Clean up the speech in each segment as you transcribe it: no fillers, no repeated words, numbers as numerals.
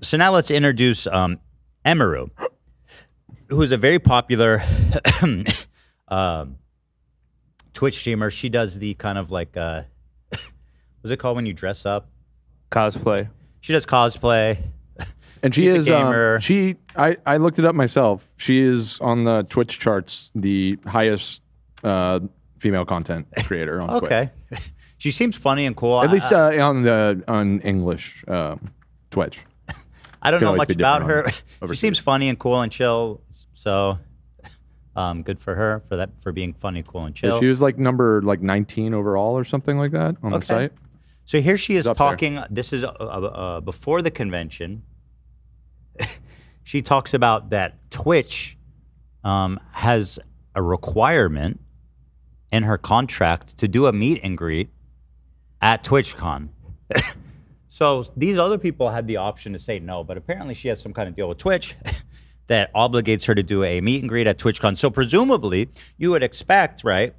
So now let's introduce Emiru, who is a very popular Twitch streamer. She does the kind of like, what's it called when you dress up? Cosplay. She does cosplay. And she is I looked it up myself. She is on the Twitch charts, the highest female content creator on Twitch. Okay. She seems funny and cool. At least on English Twitch. I don't know much about her. Overseas. She seems funny and cool and chill. So good for her for being funny, cool, and chill. Yeah, she was like number 19 overall or something like that on the site. So here she is talking. There. This is before the convention. She talks about that Twitch has a requirement in her contract to do a meet and greet at TwitchCon. So these other people had the option to say no, but apparently she has some kind of deal with Twitch that obligates her to do a meet and greet at TwitchCon. So presumably you would expect, right,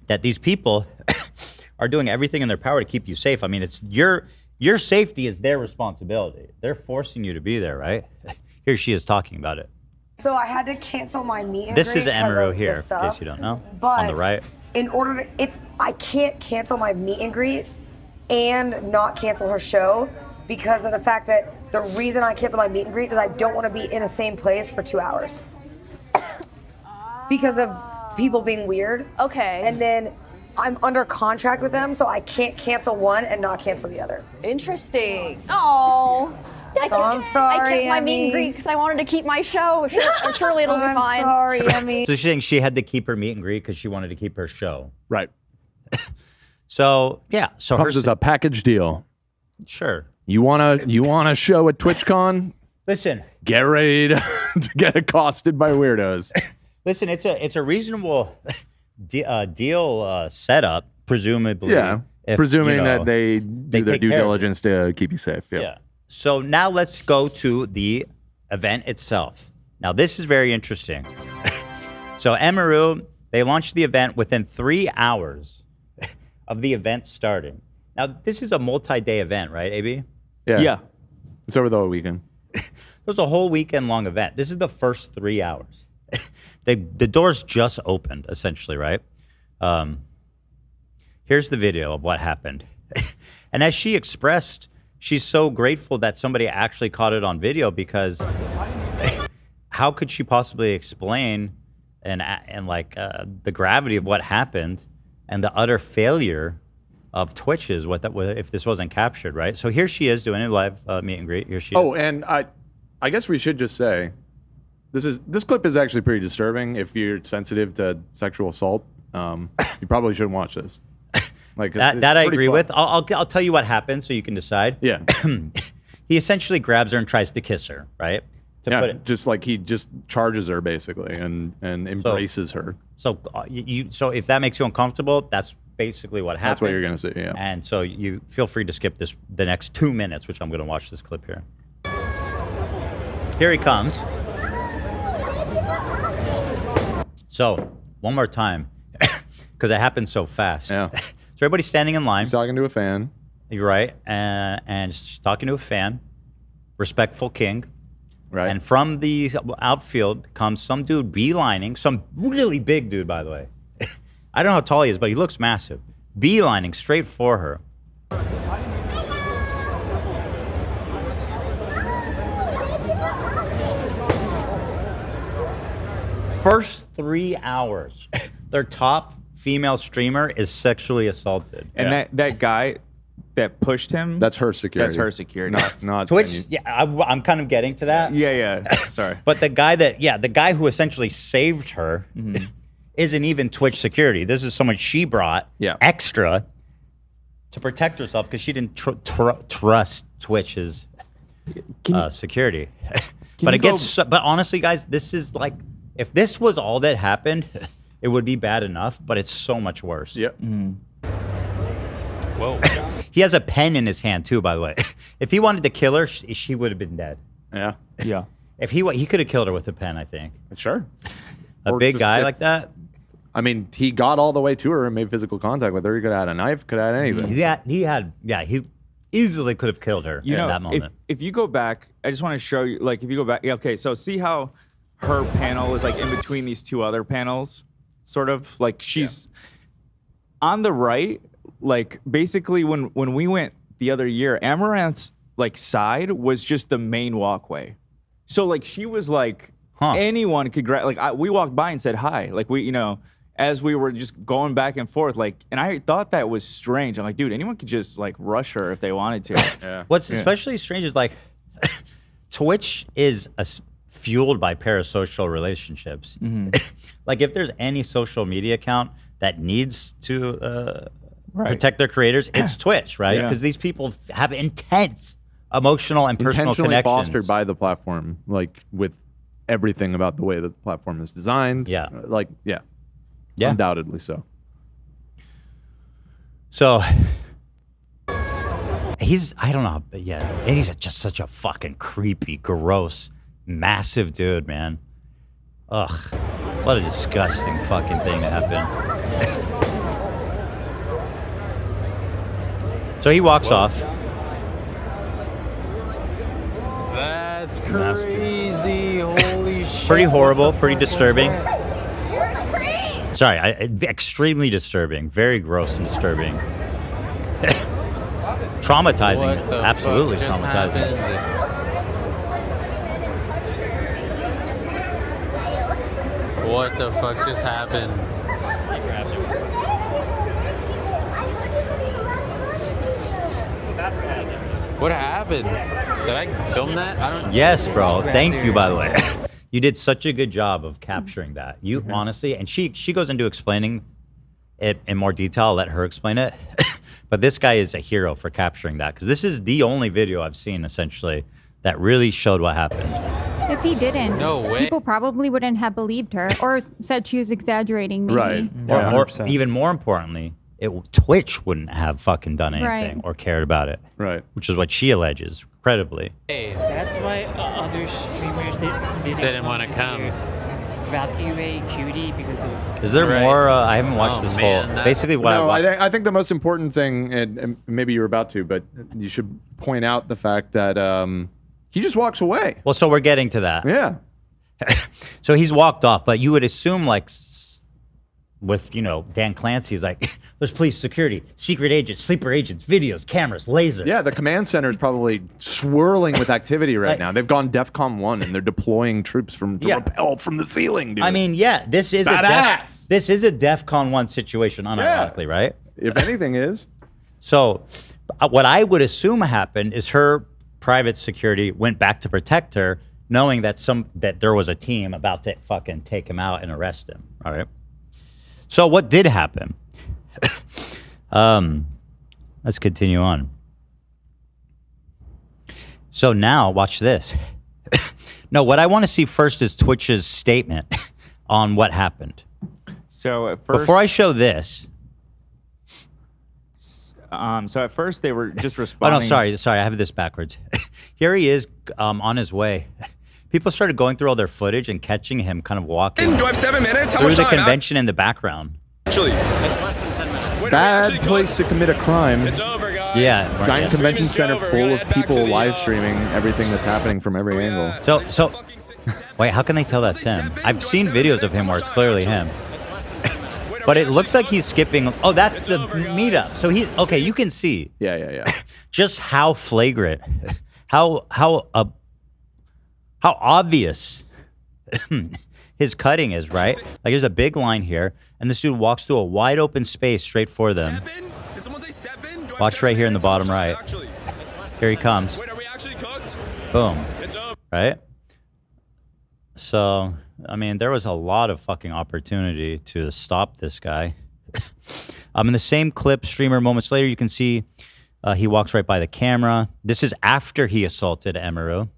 that these people are doing everything in their power to keep you safe. I mean, it's your safety is their responsibility. They're forcing you to be there, right? Here she is talking about it. So I had to cancel my meet and This greet is Emiru here, in case you don't know, but on the right. In order to, I can't cancel my meet and greet and not cancel her show because of the fact that the reason I cancel my meet and greet is I don't want to be in the same place for 2 hours. Because of people being weird. Okay. And then I'm under contract with them, so I can't cancel one and not cancel the other. Interesting. Oh. I'm sorry, I kept my Emmy. meet and greet because I wanted to keep my show. Surely it'll be fine. I'm sorry, Emmy. So she's saying she had to keep her meet and greet because she wanted to keep her show. Right. So yeah, so hers is a package deal. Sure. You want a show at TwitchCon? Listen. Get ready to get accosted by weirdos. Listen, it's a reasonable deal setup, presumably. Yeah. Presuming that they do their due diligence to keep you safe. Yeah. So now let's go to the event itself. Now this is very interesting. So Emiru, they launched the event within 3 hours of the event starting. Now this is a multi-day event, right, AB? Yeah. It's over the whole weekend. It was a whole weekend-long event. This is the first 3 hours. The doors just opened, essentially, right? Here's the video of what happened. And as she expressed, she's so grateful that somebody actually caught it on video because how could she possibly explain the gravity of what happened and the utter failure of Twitch's if this wasn't captured, right? So here she is doing a live meet and greet. Here she is. Oh, and I guess we should just say this clip is actually pretty disturbing. If you're sensitive to sexual assault, you probably shouldn't watch this. Like that I agree with. I'll tell you what happened so you can decide. Yeah. He essentially grabs her and tries to kiss her, right? Just like he just charges her basically and embraces her. So so if that makes you uncomfortable, that's basically what happens. That's what you're gonna see, yeah. And so you feel free to skip the next 2 minutes, which I'm gonna watch this clip here. Here he comes. So one more time, because it happened so fast. Yeah. So everybody's standing in line. She's talking to a fan. You're right, and she's talking to a fan, respectful king. Right. And from the outfield comes some dude beelining, some really big dude, by the way. I don't know how tall he is, but he looks massive. Beelining straight for her. First 3 hours, their top female streamer is sexually assaulted. And that guy that pushed him, that's her security. That's her security. Not Twitch. Yeah, I'm kind of getting to that. Yeah. Sorry. But the guy who essentially saved her isn't even Twitch security. This is someone she brought extra to protect herself because she didn't trust Twitch's security. But honestly, guys, this is like, if this was all that happened, it would be bad enough, but it's so much worse. Yep. Whoa. He has a pen in his hand too, by the way. If he wanted to kill her, she would have been dead. Yeah. Yeah. If he could have killed her with a pen, I think. Sure. A big guy like that. I mean, he got all the way to her and made physical contact with her. He could have had a knife, could have had anything. He easily could have killed her You in know, that moment. if you go back, I just want to show you, like, if you go back, yeah, okay, so see how her panel is like in between these two other panels, sort of like she's on the right. Like basically, when we went the other year, Amaranth's like side was just the main walkway. So like she was like anyone could grab. Like we walked by and said hi. Like we, you know, as we were just going back and forth. Like, and I thought that was strange. I'm like, dude, anyone could just like rush her if they wanted to. Yeah. What's especially strange is like Twitch is fueled by parasocial relationships. Like if there's any social media account that needs to protect their creators, it's Twitch, right? Because these people have intense emotional and personal Intentionally connections. fostered by the platform, like with everything about the way that the platform is designed. Yeah. Undoubtedly so. So he's, I don't know, but yeah, and he's just such a fucking creepy, gross, massive dude, man. Ugh, what a disgusting fucking thing to happen. So he walks off. That's crazy. Holy shit. Pretty horrible, pretty disturbing. Sorry, extremely disturbing. Very gross and disturbing. Traumatizing. What the Absolutely fuck just traumatizing. happened? What the fuck just happened? What happened? Did I film that? I don't. Yes, bro. Thank you, by the way. You did such a good job of capturing that. You honestly, and she goes into explaining it in more detail. I'll let her explain it. But this guy is a hero for capturing that, because this is the only video I've seen essentially that really showed what happened. If he didn't, No way. people probably wouldn't have believed her or said she was exaggerating, maybe. Right. Or even more importantly, Twitch wouldn't have fucking done anything Right. or cared about it. Right. Which is what she alleges, credibly. Hey, That's why other streamers Didn't wanna come. Evacuate Cutie because of. Is there Right. more? I haven't watched Oh, this man, whole. that- Basically, what I No, watched. I think the most important thing, and maybe you were about to, but you should point out the fact that he just walks away. Well, so we're getting to that. Yeah. So he's walked off, but you would assume, like, with, you know, Dan Clancy's like, there's police, security, secret agents, sleeper agents, videos, cameras, laser. Yeah, the command center is probably swirling with activity right Like- now. They've gone DEFCON 1 and they're deploying troops to repel from the ceiling, dude. I mean, yeah, this is Badass. this is a DEFCON 1 situation, unironically, right? if anything is. So what I would assume happened is her private security went back to protect her, knowing that there was a team about to fucking take him out and arrest him. All right. So what did happen? Let's continue on. So now, watch this. No, what I want to see first is Twitch's statement on what happened. So at first, Before I show this, so at first they were just oh responding. no, sorry, I have this backwards. Here he is on his way. People started going through all their footage and catching him kind of walking Do I have 7 minutes? How through much the time? convention in the background. Actually, it's less than 10 minutes. when are we Bad actually place to commit a crime. It's over, guys. Yeah. Giant Yeah. convention Streaming's center over. We're full gonna of head back people to the, live streaming everything that's happening from every angle. So wait, how can they tell that's him? I've seen videos of him where it's clearly him. But it looks like he's skipping. Oh, that's the meetup. So he's okay. You can see Yeah. just how flagrant, how obvious his cutting is, right? Like there's a big line here, and this dude walks through a wide open space straight for them. 7? Did someone say 7? Do I have Watch 7 right here in the minutes? How much bottom time, right. Actually? Here he comes. Wait, are we actually cooked? Boom. It's over. Right? So, I mean, there was a lot of fucking opportunity to stop this guy. In the same clip, streamer moments later, you can see he walks right by the camera. This is after he assaulted Emiru.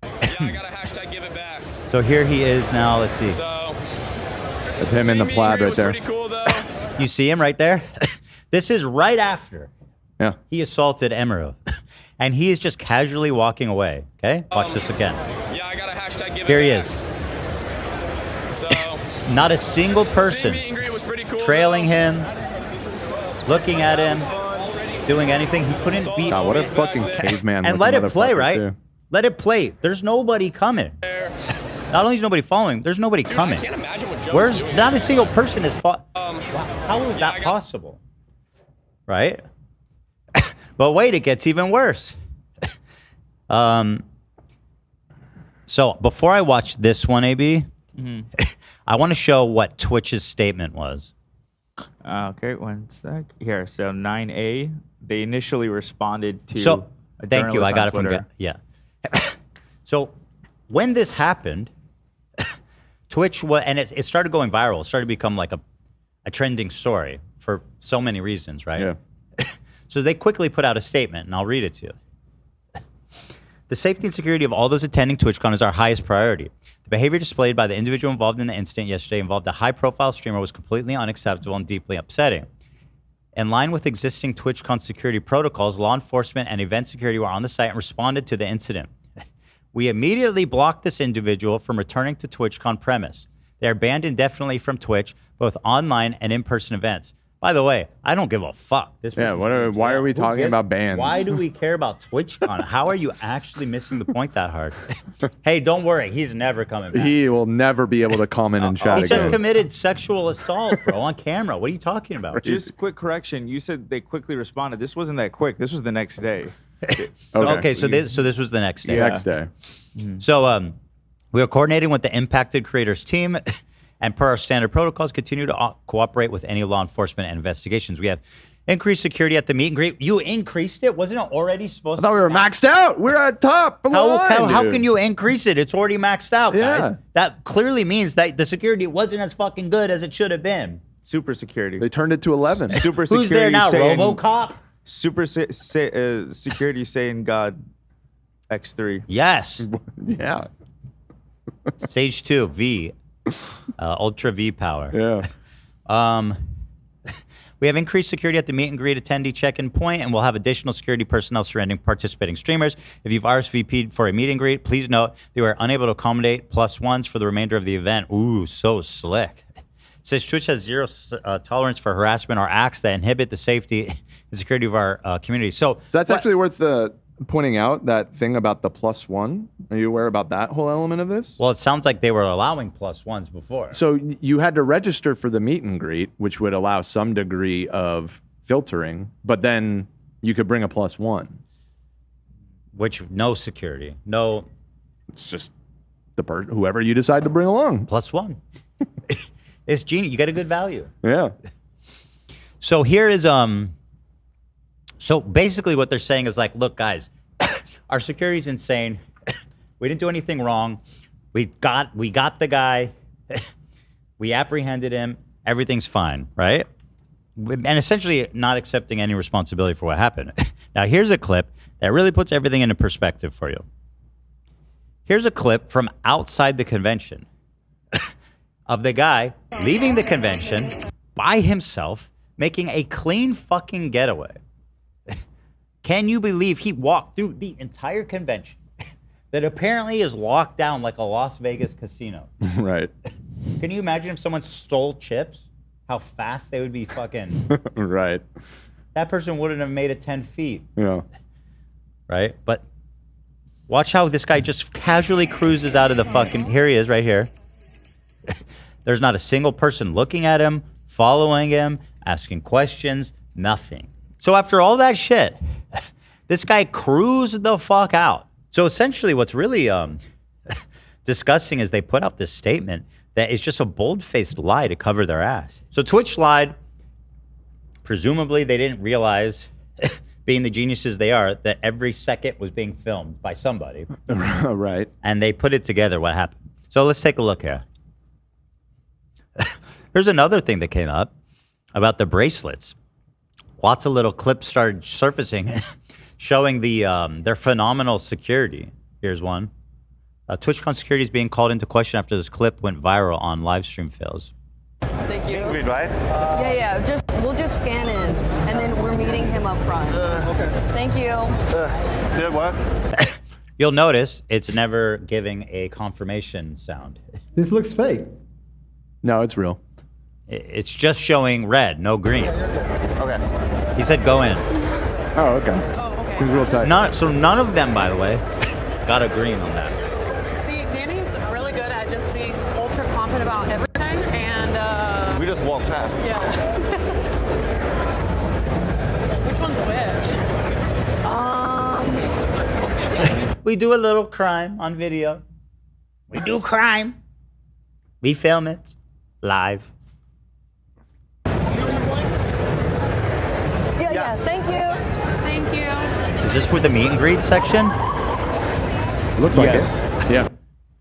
Yeah, I got a hashtag give it back. So here he is now. Let's see. So, That's him in the meet and plaid greet right was there. Pretty cool, though. You see him right there? This is right after Yeah. he assaulted Emiru. And he is just casually walking away. Okay? Watch this again. Yeah, I got a hashtag give Here it he back. is. So, Not a single person meet and greet was pretty cool, trailing though. him, looking at him. doing anything. He couldn't be. God, what a fucking caveman. And let it play, right? Let it play. There's nobody coming. Not only is nobody following, there's nobody coming. I can't imagine what Joe's Where's doing. not a single person is how is that possible? Right? But wait, it gets even worse. So before I watch this one, AB, I want to show what Twitch's statement was. Okay, one sec. Here, so 9A, they initially responded to. So a thank you. I got it journalist from on yeah. So when this happened, Twitch and it started going viral. It started to become like a trending story for so many reasons, right? Yeah. So they quickly put out a statement, and I'll read it to you. The safety and security of all those attending TwitchCon is our highest priority. The behavior displayed by the individual involved in the incident yesterday involved a high-profile streamer was completely unacceptable and deeply upsetting. In line with existing TwitchCon security protocols, law enforcement and event security were on the site and responded to the incident. We immediately blocked this individual from returning to TwitchCon premise. They are banned indefinitely from Twitch, both online and in-person events. By the way, I don't give a fuck. Why are we talking about bans? Why do we care about TwitchCon? How are you actually missing the point that hard? Hey, don't worry. He's never coming back. He will never be able to comment and chat He again. just committed sexual assault, bro, on camera. What are you talking about? Just a quick correction. You said they quickly responded. This wasn't that quick. This was the next day. So this was the next day. Yeah. Next day. So we are coordinating with the impacted creators team, and per our standard protocols, continue to cooperate with any law enforcement and investigations. We have increased security at the meet and greet. You increased it? Wasn't it already supposed to? I thought we were maxed out. We're at top. How can you increase it? It's already maxed out, guys. Yeah. That clearly means that the security wasn't as fucking good as it should have been. Super security. They turned it to 11. Super Who's security there now? saying, RoboCop? Super security saying God X3. Yes. Yeah. Stage 2, V. Ultra V power. Yeah. We have increased security at the meet and greet attendee check-in point, and we'll have additional security personnel surrounding participating streamers. If you've RSVP'd for a meet and greet, please note they were unable to accommodate +1s for the remainder of the event. Ooh, so slick. It says Twitch has zero tolerance for harassment or acts that inhibit the safety and security of our community. So that's actually worth pointing out, that thing about the +1. Are you aware about that whole element of this? Well, it sounds like they were allowing +1s before. So you had to register for the meet and greet, which would allow some degree of filtering, but then you could bring a +1. Which, no security. No. It's just whoever you decide to bring along. +1. It's genius. You get a good value. Yeah. So here is so basically what they're saying is like, look, guys, our security's insane. We didn't do anything wrong. We got the guy. We apprehended him. Everything's fine, right? And essentially not accepting any responsibility for what happened. Now here's a clip that really puts everything into perspective for you. Here's a clip from outside the convention of the guy leaving the convention by himself, making a clean fucking getaway. Can you believe he walked through the entire convention that apparently is locked down like a Las Vegas casino? Right. Can you imagine if someone stole chips? How fast they would be fucking... Right. That person wouldn't have made it 10 feet. Yeah. Right? But watch how this guy just casually cruises out of the fucking... Here he is, right here. There's not a single person looking at him, following him, asking questions, nothing. So after all that shit, this guy cruised the fuck out. So essentially what's really disgusting is they put out this statement that is just a bold-faced lie to cover their ass. So Twitch lied. Presumably they didn't realize, being the geniuses they are, that every second was being filmed by somebody. Right. And they put it together, what happened. So let's take a look here. Here's another thing that came up about the bracelets. Lots of little clips started surfacing showing their phenomenal security. Here's one. TwitchCon security is being called into question after this clip went viral on live stream fails. Thank you. Wait, right? Yeah. We'll just scan in, and then we're meeting him up front. Okay. Thank you. Did it work? You'll notice it's never giving a confirmation sound. This looks fake. No, it's real. It's just showing red, no green. Okay. He said go in. Oh, okay. Seems real tight. So none of them, by the way, got a green on that. See, Danny's really good at just being ultra confident about everything, and We just walked past. yeah. Which one's which? We do a little crime on video. We do crime. We film it live. Yeah. Thank you. Thank you. Is this for the meet and greet section? Looks like Yes. it. Yeah.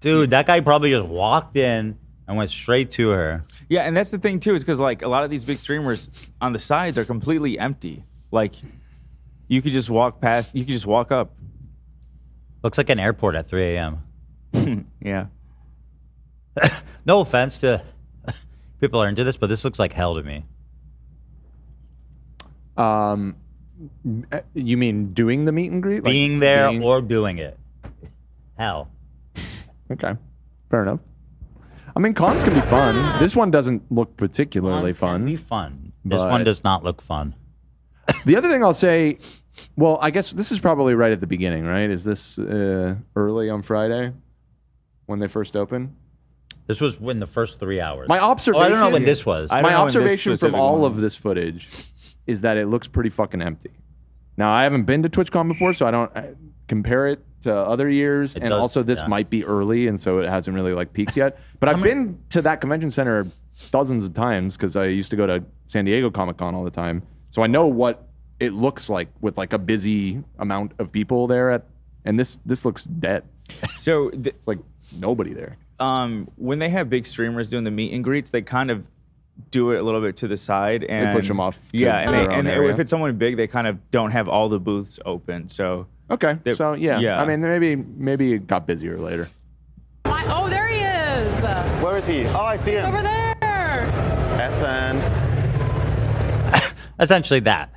Dude, that guy probably just walked in and went straight to her. Yeah, and that's the thing too, is because like a lot of these big streamers on the sides are completely empty. Like you could just walk past, you could just walk up. Looks like an airport at 3 a.m. Yeah. No offense to people are into this, but this looks like hell to me. You mean doing the meet and greet? Being there or doing it. Hell. Okay. Fair enough. I mean, cons can be fun. This one doesn't look particularly Cons can fun. be fun. This but- one does not look fun. The other thing I'll say, well, I guess this is probably right at the beginning, right? Is this early on Friday when they first open? This was in the first 3 hours. My Oh, observation. I don't know when this was. I don't My know when this observation from specific all one- of this footage is that it looks pretty fucking empty. Now, I haven't been to TwitchCon before, so I don't compare it to other years. It And does, also, this yeah. might be early, and so it hasn't really like peaked yet. But I've been to that convention center dozens of times because I used to go to San Diego Comic-Con all the time. So I know what it looks like with like a busy amount of people there and this looks dead. So It's like nobody there. when they have big streamers doing the meet and greets, they kind of do it a little bit to the side and push them off to Yeah, and, their own area. if it's someone big, they kind of don't have all the booths open. So Okay, so yeah. yeah. I mean, maybe it got busier later. Oh, there he is. Where is he? Oh, I see him. Over there. S-Fan. Essentially that.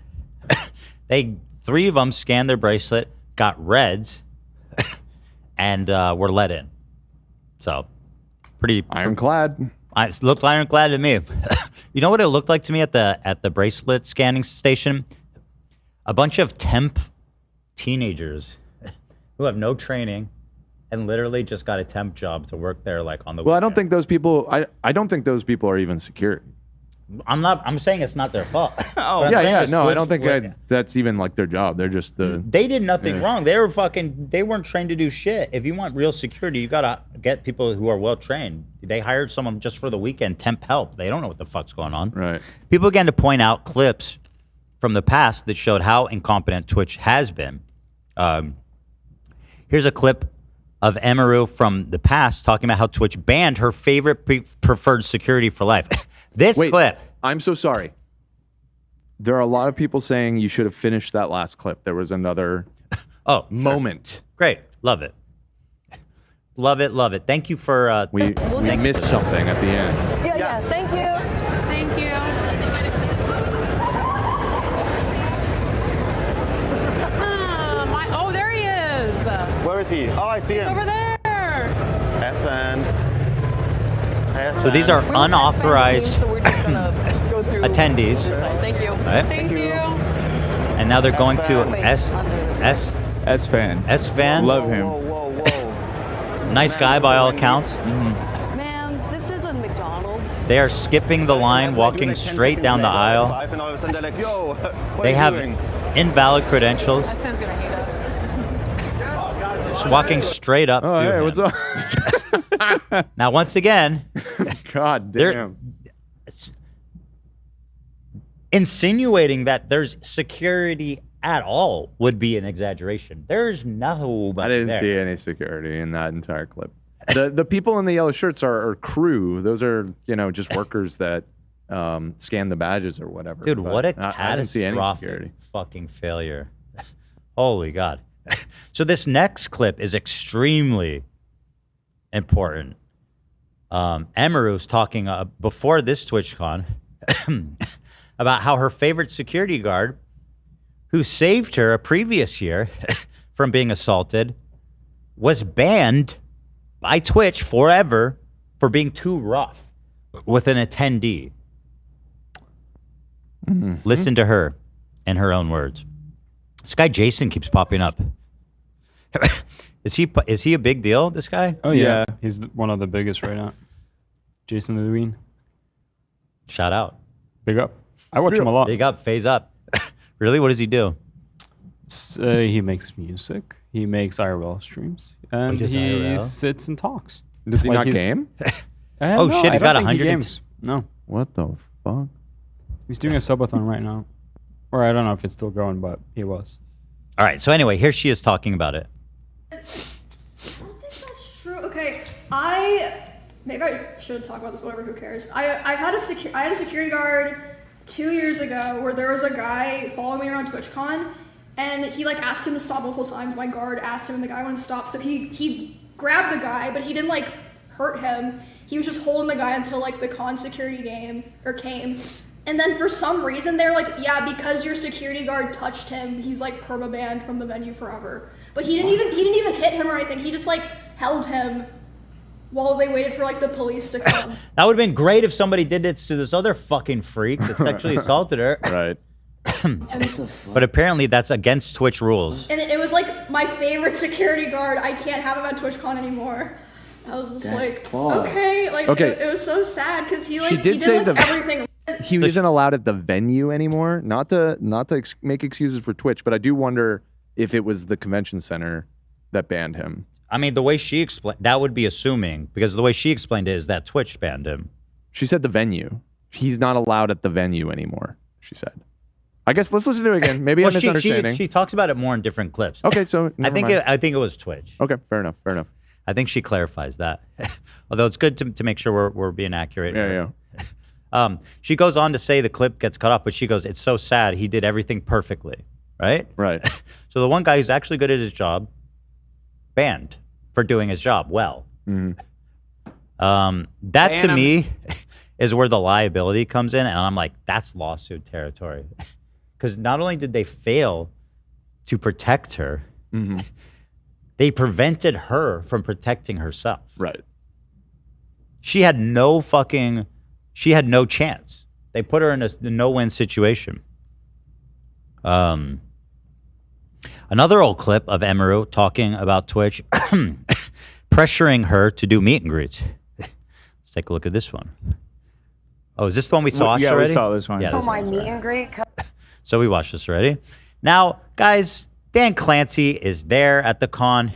Three of them scanned their bracelet, got reds, and were let in. So, pretty Ironclad. It looked ironclad to me. You know what it looked like to me at the bracelet scanning station? A bunch of temp teenagers who have no training and literally just got a temp job to work there like on the Well, I weekend. don't think those people. I don't think those people are even security. I'm saying it's not their fault. Oh, Yeah. No, I don't think that's even like their job. They're just the. They did nothing wrong. They weren't trained to do shit. If you want real security, you gotta get people who are well trained. They hired someone just for the weekend, temp help. They don't know what the fuck's going on. Right. People began to point out clips from the past that showed how incompetent Twitch has been. Here's a clip of Emiru from the past talking about how Twitch banned her favorite preferred security for life. This Wait, clip. I'm so sorry. There are a lot of people saying you should have finished that last clip. There was another moment. Great. Love it. Love it. Love it. Thank you for... We missed something at the end. Yeah. Thank you. Thank you. Oh, there he is. Where is he? Oh, I see him. Over there. S-Fan. So these are unauthorized So we're just gonna go through attendees. Thank you. Right? Thank you. And now they're going to S-Fan. S-Fan. Love him. Nice guy by all accounts. Man, this isn't McDonald's. They are skipping the line, walking straight down the aisle. And all of a sudden they're like, yo, what They are you have doing? invalid credentials. This fan's gonna hate us. Just walking straight up Oh, to hey, him. what's up? Now, once again, God they're damn. insinuating that there's security at all would be an exaggeration. There's no. I didn't see any security in that entire clip. The people in the yellow shirts are crew. Those are just workers that scan the badges or whatever. Dude, But what a I didn't see any catastrophic security. fucking failure. Holy God. So this next clip is extremely important. Emiru's talking before this TwitchCon about how her favorite security guard, who saved her a previous year from being assaulted, was banned by Twitch forever for being too rough with an attendee. Mm-hmm. Listen to her in her own words. This guy Jason keeps popping up. Is he a big deal? This guy? Oh yeah, he's one of the biggest right now. Jason Lewin. Shout out. Big up. I watch him a lot. Big up. Phase up. Really? What does he do? He makes music. He makes IRL streams, and does he IRL? sits and talks. Does he not he's- game? Oh, no, shit, he's I don't got think he 100 games. No, What the fuck? he's doing a subathon right now, or I don't know if it's still going, but he was. All right. So anyway, here she is talking about it. True. Okay, maybe I should talk about this. Whatever. Who cares? I had a security guard 2 years ago where there was a guy following me around TwitchCon, and he like asked him to stop multiple times. My guard asked him, and the guy wouldn't stop. So he grabbed the guy, but he didn't like hurt him. He was just holding the guy until like the con security came. And then for some reason they're like, yeah, because your security guard touched him, he's like perma-banned from the venue forever. But he didn't even hit him or anything. He just like held him while they waited for like the police to come. That would have been great if somebody did this to this other fucking freak that sexually assaulted her. Right. But apparently that's against Twitch rules. And it was like my favorite security guard. I can't have him at TwitchCon anymore. I was just okay, like Okay. It was so sad because he She did say like, everything. He isn't allowed at the venue anymore. Not to make excuses for Twitch, but I do wonder if it was the convention center that banned him. I mean, the way she explained, that would be assuming, because the way she explained it is that Twitch banned him. She said the venue. He's not allowed at the venue anymore, she said. I guess let's listen to it again. Maybe I'm misunderstanding. She talks about it more in different clips. Okay, so I think it was Twitch. Okay, fair enough. I think she clarifies that. Although it's good to make sure we're being accurate. Yeah. She goes on to say the clip gets cut off, but she goes, it's so sad. He did everything perfectly. Right? Right. So the one guy who's actually good at his job, banned for doing his job well. Mhm. That to me is where the liability comes in. And I'm like, that's lawsuit territory. Because not only did they fail to protect her, they prevented her from protecting herself. Right. She had no chance. They put her in a no-win situation. Another old clip of Emiru talking about Twitch, pressuring her to do meet and greets. Let's take a look at this one. Oh, is this the one we saw already? Yeah, we saw this one. Yeah, So this my one's meet right. and greet. So we watched this already. Now, guys, Dan Clancy is there at the con.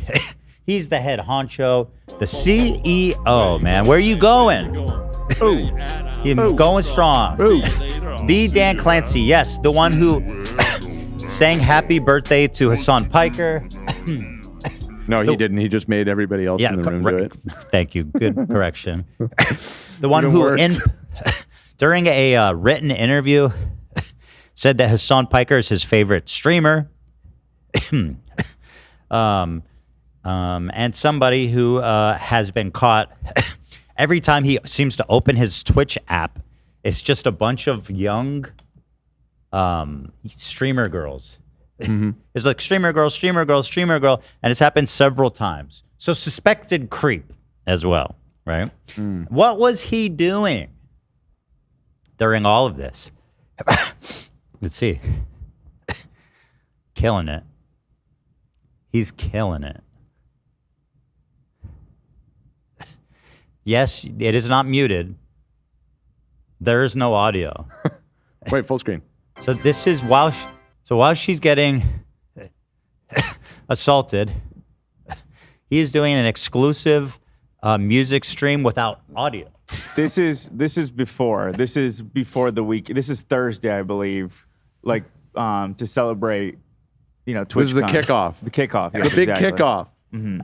He's the head honcho, the CEO, man. Where are you going? He's going strong. The Dan Clancy, yes, the one who sang happy birthday to Hassan Piker. No, he didn't. He just made everybody else in the room do it. Thank you. Good correction. The one Even who, worse. during a written interview, said that Hassan Piker is his favorite streamer. And somebody who has been caught every time he seems to open his Twitch app, it's just a bunch of young streamer girls. It's like streamer girl, and it's happened several times. So suspected creep as well, right? What was he doing during all of this? Let's see. Killing it. He's killing it. Yes, it is not muted. There is no audio. Wait, full screen. So this is while she's getting assaulted, he is doing an exclusive music stream without audio. This is before the week. This is Thursday, I believe. Like to celebrate, TwitchCon. This is the kickoff. The kickoff. The Yes, big exactly. kickoff.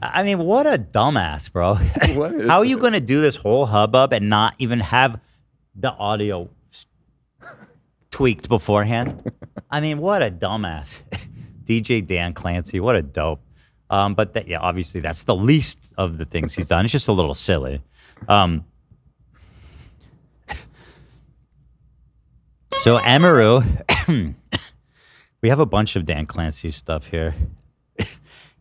I mean, what a dumbass, bro. What is How are you going to do this whole hubbub and not even have the audio tweaked beforehand? I mean, what a dumbass. DJ Dan Clancy, what a dope. But obviously that's the least of the things he's done. It's just a little silly. So Emiru, we have a bunch of Dan Clancy stuff here.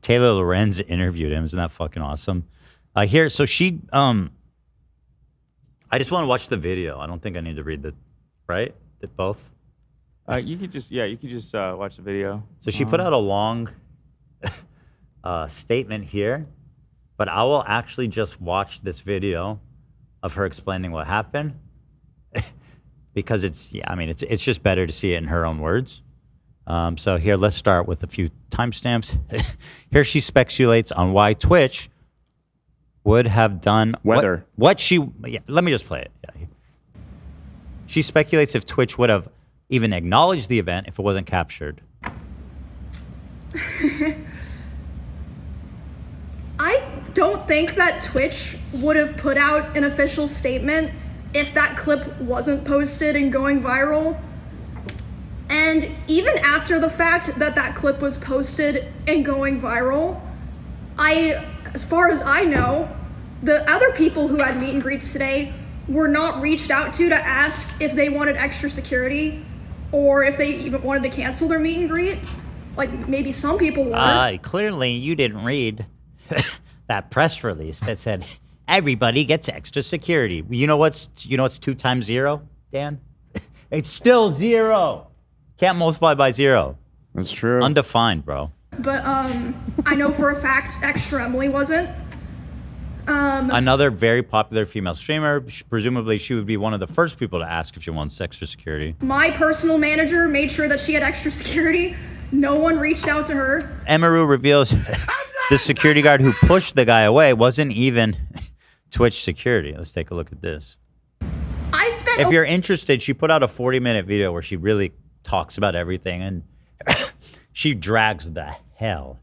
Taylor Lorenz interviewed him. Isn't that fucking awesome? Here, so she, I just want to watch the video. I don't think I need to read right? Both? You could just watch the video. So she put out a long statement here, but I will actually just watch this video of her explaining what happened because it's just better to see it in her own words. So here, let's start with a few timestamps. Here she speculates on why Twitch would have done what she. Yeah, let me just play it. Yeah. She speculates if Twitch would have even acknowledged the event if it wasn't captured. I don't think that Twitch would have put out an official statement if that clip wasn't posted and going viral. And even after the fact that that clip was posted and going viral, as far as I know, the other people who had meet and greets today were not reached out to ask if they wanted extra security or if they even wanted to cancel their meet and greet. Like, maybe some people were. Clearly you didn't read that press release that said everybody gets extra security. You know what's 2 times 0, Dan? It's still 0. Can't multiply by 0. That's true. Undefined, bro. But I know for a fact Extra Emily wasn't. Another very popular female streamer. Presumably, she would be one of the first people to ask if she wants extra security. My personal manager made sure that she had extra security. No one reached out to her. Emiru reveals the security guard who pushed the guy away wasn't even Twitch security. Let's take a look at this. If you're interested, she put out a 40-minute video where she really talks about everything, and she drags the hell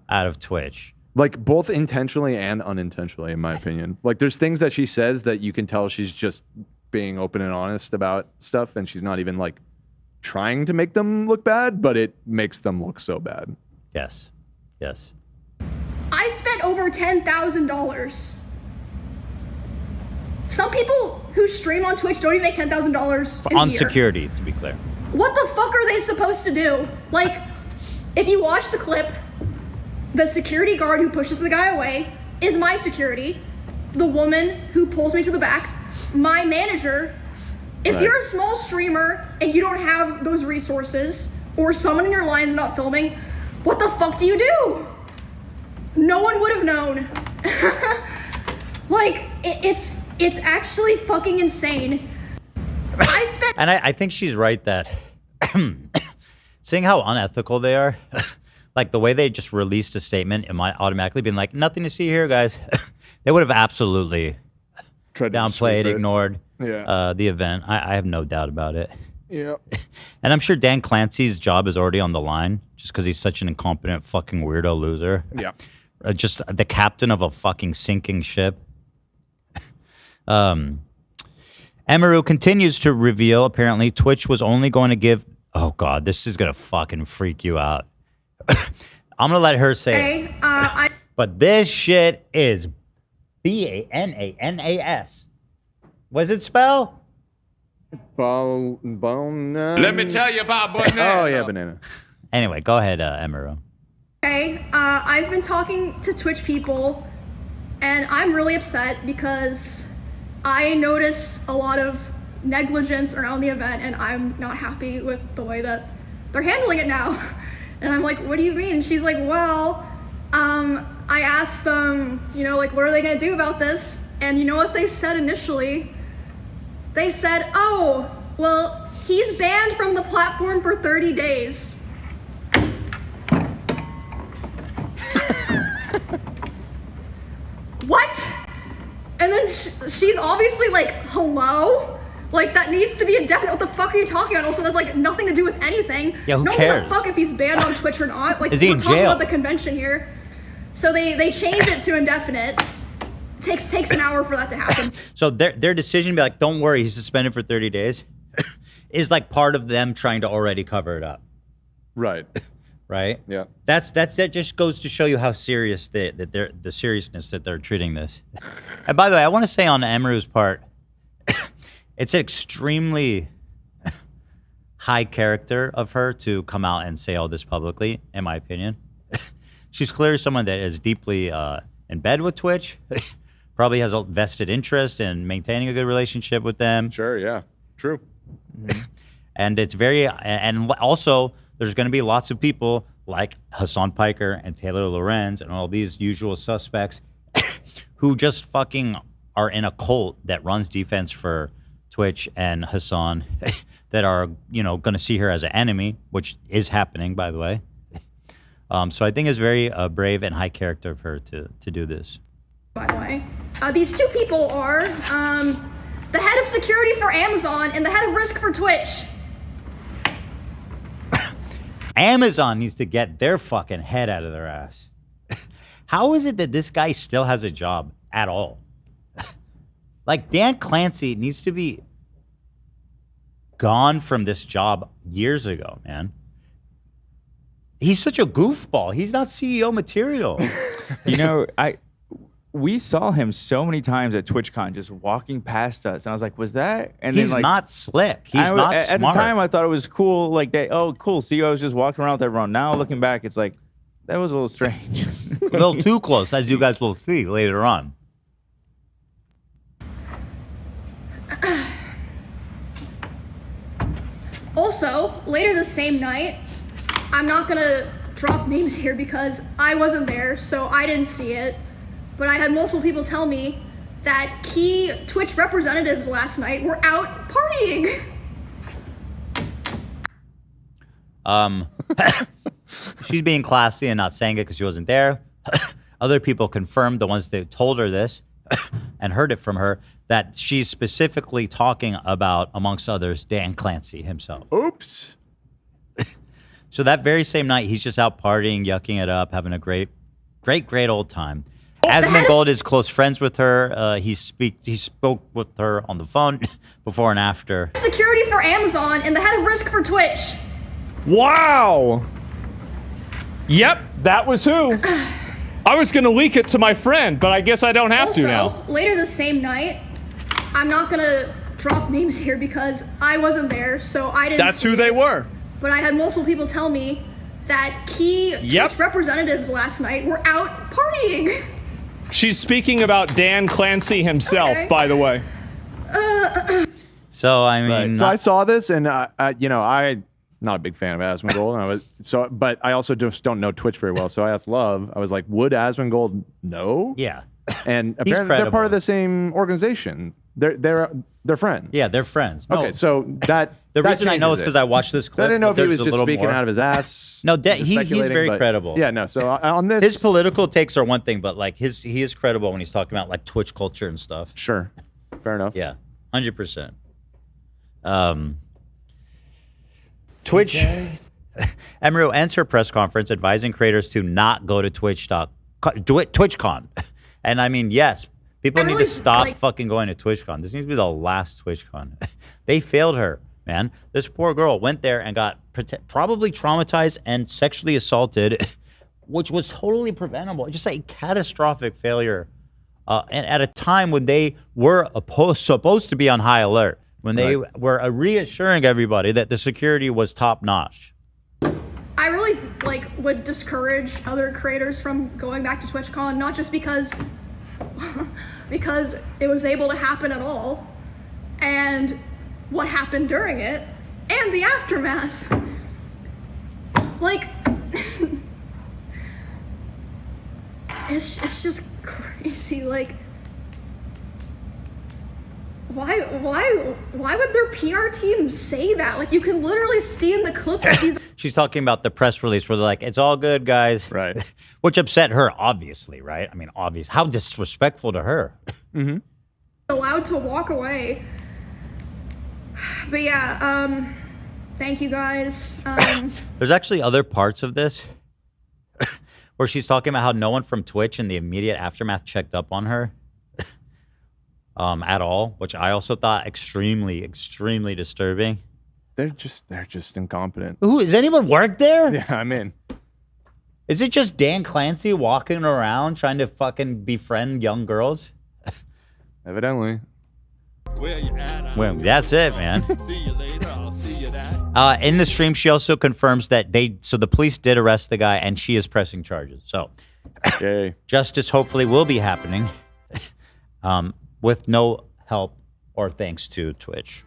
out of Twitch. Like, both intentionally and unintentionally, in my opinion. Like, there's things that she says that you can tell she's just being open and honest about stuff, and she's not even, like, trying to make them look bad, but it makes them look so bad. Yes. Yes. I spent over $10,000. Some people who stream on Twitch don't even make $10,000 on security, to be clear. What the fuck are they supposed to do? Like, if you watch the clip, the security guard who pushes the guy away is my security. The woman who pulls me to the back, my manager. If you're a small streamer and you don't have those resources, or someone in your line's not filming, what the fuck do you do? No one would have known. Like, it's actually fucking insane. And I think she's right that seeing how unethical they are, like the way they just released a statement, it might automatically be like, nothing to see here, guys. They would have absolutely downplayed, ignored the event. I have no doubt about it. Yeah. And I'm sure Dan Clancy's job is already on the line just because he's such an incompetent fucking weirdo loser. Yeah. Just the captain of a fucking sinking ship. Emiru continues to reveal, apparently, Twitch was only going to give... Oh, God, this is going to fucking freak you out. I'm going to let her say it. But this shit is Bananas. What does it spell? Banana. Let me tell you about banana. Oh, yeah, banana. Anyway, go ahead, Emiru. Okay, I've been talking to Twitch people, and I'm really upset because I noticed a lot of negligence around the event, and I'm not happy with the way that they're handling it now. And I'm like, what do you mean? She's like, well, I asked them, like, what are they gonna do about this? And you know what they said initially? They said, oh, well, he's banned from the platform for 30 days. What? And then she's obviously like, hello? Like, that needs to be indefinite. What the fuck are you talking about? Also, that's like nothing to do with anything. Yeah, who no cares? one gives a fuck if he's banned on Twitch or not. Like, Is he we're in talking jail? about the convention here. So they changed it to indefinite. Takes an hour for that to happen. So their decision to be like, don't worry, he's suspended for 30 days, is like part of them trying to already cover it up. Right. Right? Yeah. That just goes to show you how serious the seriousness that they're treating this. And by the way, I want to say on Emiru's part, it's extremely high character of her to come out and say all this publicly, in my opinion. She's clearly someone that is deeply in bed with Twitch, probably has a vested interest in maintaining a good relationship with them. Sure, yeah. True. Mm-hmm. And it's very, and also there's going to be lots of people like Hassan Piker and Taylor Lorenz and all these usual suspects who just fucking are in a cult that runs defense for Twitch and Hassan that are, you know, going to see her as an enemy, which is happening, by the way. So I think it's very brave and high character of her to do this. By the way, these two people are the head of security for Amazon and the head of risk for Twitch. Amazon needs to get their fucking head out of their ass. How is it that this guy still has a job at all? Like, Dan Clancy needs to be gone from this job years ago, man. He's such a goofball. He's not CEO material. You know, we saw him so many times at TwitchCon just walking past us, and I was like, "Was that?" And he's then, like, not slick. He's not smart. At the time, I thought it was cool. Like, oh, cool. CEO's just walking around with everyone. Now, looking back, it's like that was a little strange. A little too close, as you guys will see later on. Also, later the same night, I'm not gonna drop names here because I wasn't there, so I didn't see it. But I had multiple people tell me that key Twitch representatives last night were out partying. She's being classy and not saying it because she wasn't there. Other people confirmed, the ones that told her this and heard it from her, that she's specifically talking about, amongst others, Dan Clancy himself. Oops. So that very same night, he's just out partying, yucking it up, having a great old time. Asmongold is close friends with her. He spoke with her on the phone before and after. Security for Amazon and the head of risk for Twitch. Wow. Yep, that was who. I was going to leak it to my friend, but I guess I don't have to now. Later the same night, I'm not going to drop names here because I wasn't there, so I didn't That's who they were. But I had multiple people tell me that key Twitch representatives last night were out partying. She's speaking about Dan Clancy himself, by the way. So I mean, so I saw this, and you know, I'm not a big fan of Asmongold. But I also just don't know Twitch very well. So I asked Love. I was like, would Asmongold know? Yeah. And apparently they're part of the same organization. They're friends. Yeah, they're friends. No, okay, so that the reason I know is because I watched this clip. I didn't know if he was just speaking more out of his ass. No, he's very credible. Yeah, no. So on this, his political takes are one thing, but like he is credible when he's talking about like Twitch culture and stuff. Sure, fair enough. Yeah, 100%. Twitch. Emiru ends her press conference advising creators to not go to TwitchCon. And I mean, yes, people need to stop fucking going to TwitchCon. This needs to be the last TwitchCon. They failed her, man. This poor girl went there and got probably traumatized and sexually assaulted, which was totally preventable. Just a catastrophic failure. And at a time when they were supposed to be on high alert, when they were reassuring everybody that the security was top notch. I really would discourage other creators from going back to TwitchCon, not just because it was able to happen at all, and what happened during it, and the aftermath. Like, it's just crazy. Like, why would their PR team say that? Like, you can literally see in the clip that these. She's talking about the press release where they're like, it's all good, guys. Right. Which upset her, obviously, right? I mean, obvious. How disrespectful to her. Mm-hmm. Allowed to walk away. But yeah, thank you guys. There's actually other parts of this where she's talking about how no one from Twitch in the immediate aftermath checked up on her at all, which I also thought extremely, extremely disturbing. They're just incompetent. Who is anyone work there? Yeah, I'm in. Is it just Dan Clancy walking around trying to fucking befriend young girls? Evidently. Well, that's it, man. In the stream, she also confirms that the police did arrest the guy and she is pressing charges. So justice hopefully will be happening with no help or thanks to Twitch.